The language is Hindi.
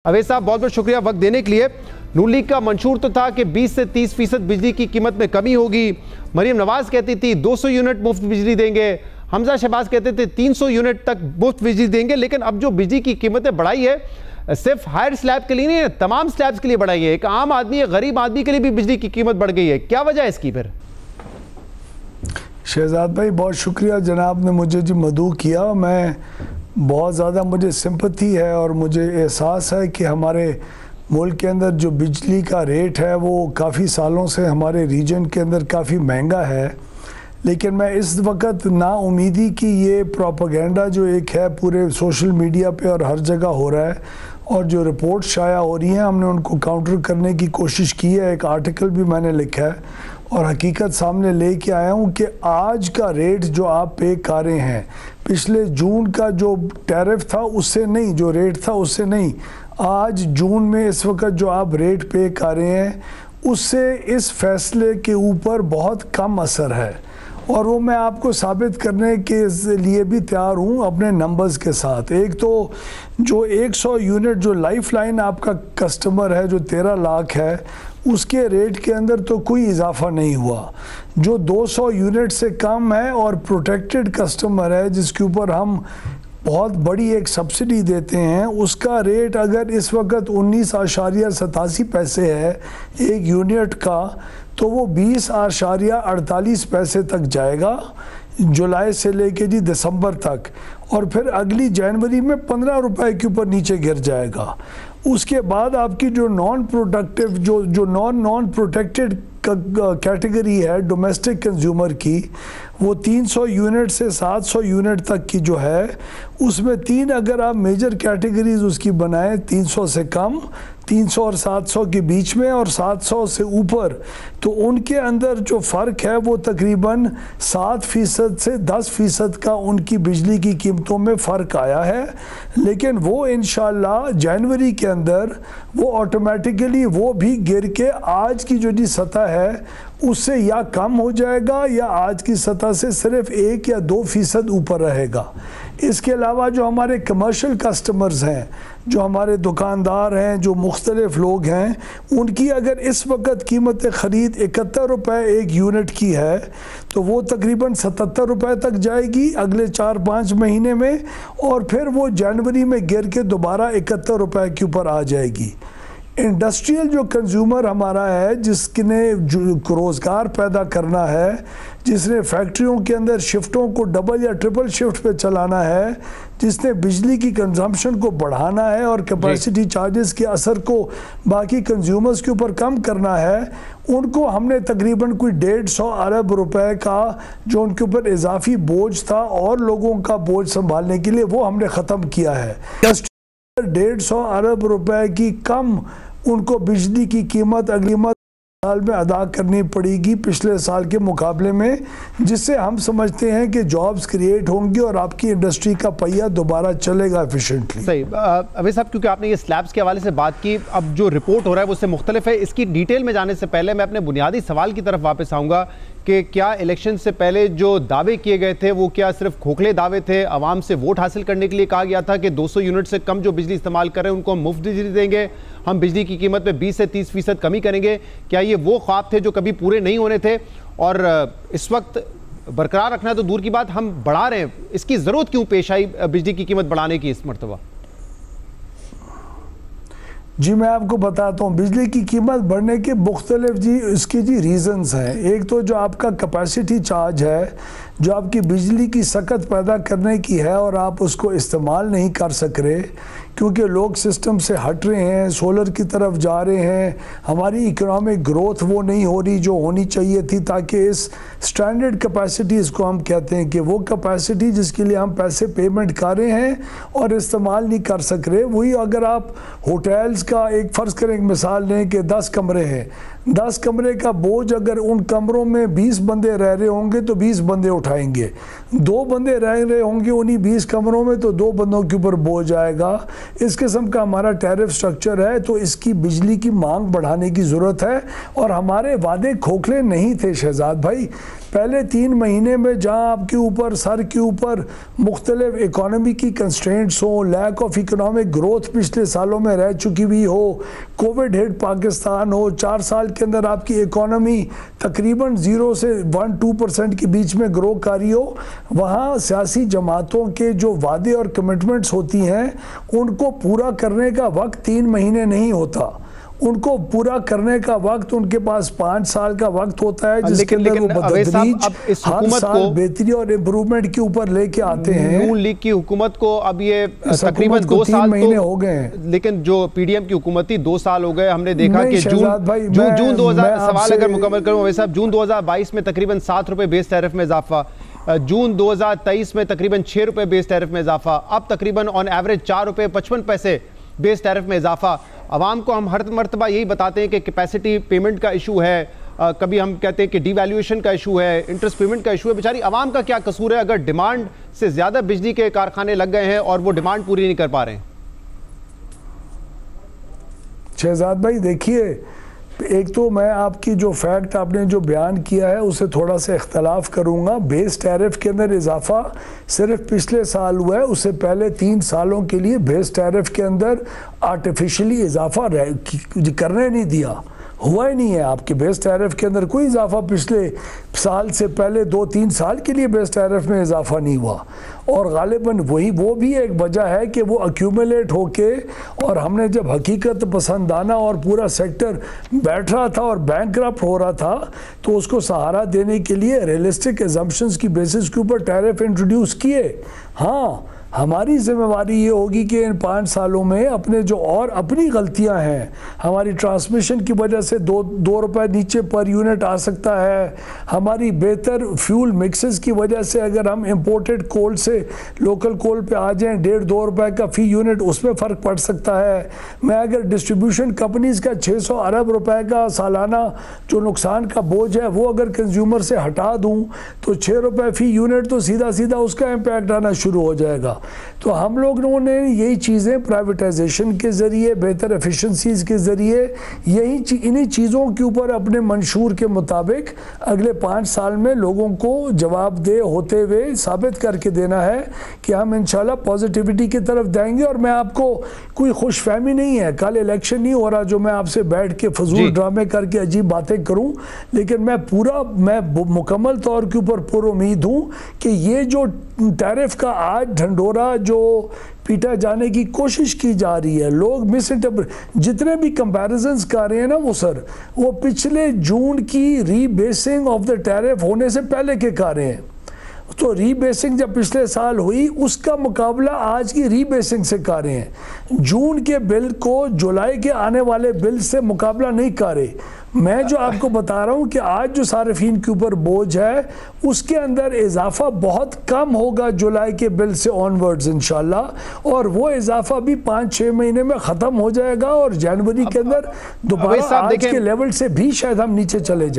अवैध साहब बहुत बहुत शुक्रिया वक्त देने के लिए। नून लीग का मंशूर तो था कि 20 से 30% बिजली की कीमत में कमी होगी। मरियम नवाज कहती थी 200 यूनिट मुफ्त बिजली देंगे, हमजा शहबाज कहते थे 300 यूनिट तक मुफ्त बिजली देंगे। लेकिन अब जो बिजली की कीमतें बढ़ाई है सिर्फ हायर स्लैब के लिए नहीं है, तमाम स्लैब्स के लिए बढ़ाई है। एक आम आदमी, गरीब आदमी के लिए भी बिजली की कीमत बढ़ गई है। क्या वजह है इसकी? फिर शहजाद भाई बहुत शुक्रिया, जनाब ने मुझे जी मदऊ किया। मैं बहुत ज़्यादा मुझे सिंपैथी है और मुझे एहसास है कि हमारे मुल्क के अंदर जो बिजली का रेट है वो काफ़ी सालों से हमारे रीजन के अंदर काफ़ी महंगा है। लेकिन मैं इस वक्त नाउमीदी की ये प्रोपेगेंडा जो एक है पूरे सोशल मीडिया पे और हर जगह हो रहा है और जो रिपोर्ट शाया हो रही हैं, हमने उनको काउंटर करने की कोशिश की है। एक आर्टिकल भी मैंने लिखा है और हकीकत सामने लेके आया हूँ कि आज का रेट जो आप पे कर रहे हैं, पिछले जून का जो टैरिफ था उससे नहीं, जो रेट था उससे नहीं, आज जून में इस वक्त जो आप रेट पे कर रहे हैं उससे इस फैसले के ऊपर बहुत कम असर है। और वो मैं आपको साबित करने के लिए भी तैयार हूँ अपने नंबर्स के साथ। एक तो जो 100 यूनिट जो लाइफ लाइन आपका कस्टमर है जो 13 लाख है, उसके रेट के अंदर तो कोई इजाफा नहीं हुआ। जो 200 यूनिट से कम है और प्रोटेक्टेड कस्टमर है जिसके ऊपर हम बहुत बड़ी एक सब्सिडी देते हैं, उसका रेट अगर इस वक्त 19.87 पैसे है एक यूनिट का, तो वो 20.48 पैसे तक जाएगा जुलाई से लेके जी दिसंबर तक, और फिर अगली जनवरी में 15 रुपए के ऊपर नीचे गिर जाएगा। उसके बाद आपकी जो नॉन प्रोडक्टिव जो नॉन प्रोटेक्टेड कैटेगरी है डोमेस्टिक कंज्यूमर की, वो 300 यूनिट से 700 यूनिट तक की जो है, उसमें तीन अगर आप मेजर कैटेगरीज उसकी बनाएं, 300 से कम, 300 और 700 के बीच में और 700 से ऊपर, तो उनके अंदर जो फ़र्क है वो तकरीबन 7% से 10% का उनकी बिजली की कीमतों में फ़र्क आया है। लेकिन वो इंशाल्लाह जनवरी के अंदर वो ऑटोमेटिकली वो भी गिर के आज की जो जी सतह है उससे या कम हो जाएगा या आज की सतह से सिर्फ 1 या 2% ऊपर रहेगा। इसके अलावा जो हमारे कमर्शियल कस्टमर्स हैं, जो हमारे दुकानदार हैं, जो मुख्तलिफ लोग हैं, उनकी अगर इस वक्त कीमत ख़रीद 71 रुपये एक यूनिट की है तो वो तकरीबन 77 रुपये तक जाएगी अगले 4-5 महीने में, और फिर वो जनवरी में गिर के दोबारा 71 रुपये के ऊपर आ जाएगी। इंडस्ट्रियल जो कंज्यूमर हमारा है, जिसने रोज़गार पैदा करना है, जिसने फैक्ट्रियों के अंदर शिफ्टों को डबल या ट्रिपल शिफ्ट पे चलाना है, जिसने बिजली की कंजम्पशन को बढ़ाना है और कैपेसिटी चार्जेस के असर को बाकी कंज्यूमर्स के ऊपर कम करना है, उनको हमने तकरीबन कोई 150 अरब रुपए का जो उनके ऊपर इजाफी बोझ था और लोगों का बोझ संभालने के लिए वो हमने ख़त्म किया है। 150 अरब रुपए की कम उनको बिजली की कीमत अगली साल में अदा करनी पड़ेगी पिछले साल के मुकाबले में, जिससे हम समझते हैं कि जॉब्स क्रिएट होंगी और आपकी इंडस्ट्री का पहिया दोबारा चलेगा एफिशिएंटली। सही अवैध साहब, क्योंकि आपने ये स्लैब्स के हवाले से बात की, अब जो रिपोर्ट हो रहा है वो उससे मुख्तलिफ है। इसकी डिटेल में जाने से पहले मैं अपने बुनियादी सवाल की तरफ वापस आऊँगा कि क्या इलेक्शन से पहले जो दावे किए गए थे वो क्या सिर्फ खोखले दावे थे? आवाम से वोट हासिल करने के लिए कहा गया था कि 200 यूनिट से कम जो बिजली इस्तेमाल कर रहे हैं उनको हम मुफ्त बिजली देंगे, हम बिजली की कीमत में 20 से 30% कमी करेंगे। क्या ये वो ख्वाब थे जो कभी पूरे नहीं होने थे? और इस वक्त बरकरार रखना तो दूर की बात, हम बढ़ा रहे हैं, इसकी ज़रूरत क्यों पेश आई बिजली की कीमत बढ़ाने की इस मरतबा? जी मैं आपको बताता हूँ, बिजली की कीमत बढ़ने के मुख्तलिफ जी इसके जी रीज़न्स हैं। एक तो जो आपका कैपेसिटी चार्ज है, जो आपकी बिजली की सकत पैदा करने की है और आप उसको इस्तेमाल नहीं कर सक रहे क्योंकि लोग सिस्टम से हट रहे हैं, सोलर की तरफ जा रहे हैं, हमारी इकोनॉमिक ग्रोथ वो नहीं हो रही जो होनी चाहिए थी, ताकि इस स्टैंडर्ड कैपेसिटी इसको हम कहते हैं कि वो कैपेसिटी जिसके लिए हम पैसे पेमेंट कर रहे हैं और इस्तेमाल नहीं कर सक रहे। वही अगर आप होटल्स का एक फ़र्ज़ करें, एक मिसाल लें कि 10 कमरे हैं, 10 कमरे का बोझ अगर उन कमरों में 20 बंदे रह रहे होंगे तो 20 बंदे उठाएंगे, 2 बंदे रह रहे होंगे उन्हीं 20 कमरों में तो 2 बंदों के ऊपर बोझ आएगा। इस किस्म का हमारा टैरिफ स्ट्रक्चर है, तो इसकी बिजली की मांग बढ़ाने की ज़रूरत है। और हमारे वादे खोखले नहीं थे शहजाद भाई। पहले 3 महीने में जहाँ आपके ऊपर सर के ऊपर मुख्तलिफ इकॉनमी की कंस्ट्रेंट्स हो, लैक ऑफ इकोनॉमिक ग्रोथ पिछले सालों में रह चुकी हुई हो, कोविड हिट पाकिस्तान हो, 4 साल के अंदर आपकी इकॉनमी तकरीबन 0 से 1-2% के बीच में ग्रो कर रही हो, वहाँ सियासी जमातों के जो वादे और कमिटमेंट्स होती हैं उनको पूरा करने का वक्त 3 महीने नहीं होता, उनको पूरा करने का वक्त उनके पास 5 साल का वक्त होता है, जिसके अंदर वो बदतदरीज हर साल बेहतरी और इम्प्रूवमेंट के ऊपर लेके आते हैं। नून लीग की हुकूमत को अब ये तकरीबन 2 साल महीने हो गए हैं, लेकिन जो पीडीएम की हुकूमत थी 2 साल हो गए। हमने देखा कि जून 2000 सवाल अगर मुकम्मल करूं वैसे अब जून 2022 में तकरीबन 7 रुपए बेस टैरिफ में इजाफा, जून 2023 में तकरीबन 6 रुपए बेस टैरिफ में इजाफा, अब तकरीबन ऑन एवरेज 4 रुपए 55 पैसे बेस टैरिफ में इजाफा। आवाम को हम हर मरतबा यही बताते हैं कि कैपेसिटी पेमेंट का इशू है, कभी हम कहते हैं कि डिवैल्यूएशन का इशू है, इंटरेस्ट पेमेंट का इशू है। बेचारी आवाम का क्या कसूर है अगर डिमांड से ज़्यादा बिजली के कारखाने लग गए हैं और वो डिमांड पूरी नहीं कर पा रहे हैं? शहजाद भाई देखिए, एक तो मैं आपकी जो फैक्ट आपने जो बयान किया है उससे थोड़ा सा इख्तलाफ करूंगा। बेस टैरिफ के अंदर इजाफा सिर्फ पिछले साल हुआ है, उससे पहले 3 सालों के लिए बेस टैरिफ के अंदर आर्टिफिशियली इजाफा करने नहीं दिया, हुआ ही नहीं है। आपके बेस टैरिफ के अंदर कोई इजाफा पिछले साल से पहले 2-3 साल के लिए बेस टैरिफ में इजाफा नहीं हुआ, और गालिबन वो भी एक वजह है कि वो एक्यूमुलेट होके, और हमने जब हकीकत पसंदाना और पूरा सेक्टर बैठ रहा था और बैंकरप्ट हो रहा था तो उसको सहारा देने के लिए रियलिस्टिक एजम्पशंस की बेसिस के ऊपर टैरिफ इंट्रोड्यूस किए। हाँ, हमारी जिम्मेवारी ये होगी कि इन 5 सालों में अपने जो और अपनी गलतियां हैं, हमारी ट्रांसमिशन की वजह से 2 रुपए नीचे पर यूनिट आ सकता है, हमारी बेहतर फ्यूल मिक्सेस की वजह से अगर हम इंपोर्टेड कोल से लोकल कोल पे आ जाएं 1.5-2 रुपए का फी यूनिट उसमें फ़र्क पड़ सकता है। मैं अगर डिस्ट्रीब्यूशन कंपनीज़ का 600 अरब रुपए का सालाना जो नुकसान का बोझ है वो अगर कंज्यूमर से हटा दूँ तो 6 रुपए फी यूनिट तो सीधा सीधा उसका इम्पैक्ट आना शुरू हो जाएगा। तो हम लोगों ने यही चीज़ें प्राइवेटाइजेशन के ज़रिए, बेहतर एफिशिएंसीज़ के ज़रिए, इन्हीं चीज़ों के ऊपर अपने मंशूर के मुताबिक अगले 5 साल में लोगों को जवाबदेह होते हुए साबित करके देना है कि हम इंशाल्लाह पॉजिटिविटी की तरफ जाएंगे। और मैं आपको कोई खुशफहमी नहीं है, कल इलेक्शन नहीं हो रहा जो मैं आपसे बैठ के फजूल ड्रामे करके अजीब बातें करूँ, लेकिन मैं मुकम्मल तौर के ऊपर पुरुमीद हूँ कि ये जो टैरिफ का आज ढंढोरा जो पीटा जाने की कोशिश की जा रही है, लोग जितने भी कंपैरिजंस कर रहे हैं ना वो पिछले जून की रीबेसिंग ऑफ द टैरिफ होने से पहले के कर रहे हैं। तो रीबेसिंग जब पिछले साल हुई उसका मुकाबला आज की रीबेसिंग से कर रहे हैं। जून के बिल को जुलाई के आने वाले बिल से मुकाबला नहीं कर रहे। मैं जो आपको बता रहा हूँ कि आज जो सार्फिन के ऊपर बोझ है उसके अंदर इजाफा बहुत कम होगा जुलाई के बिल से ऑनवर्ड्स इंशाल्लाह, और वो इजाफा भी 5-6 महीने में ख़त्म हो जाएगा और जनवरी के अंदर दोबारा आज के लेवल से भी शायद हम नीचे चले जाए।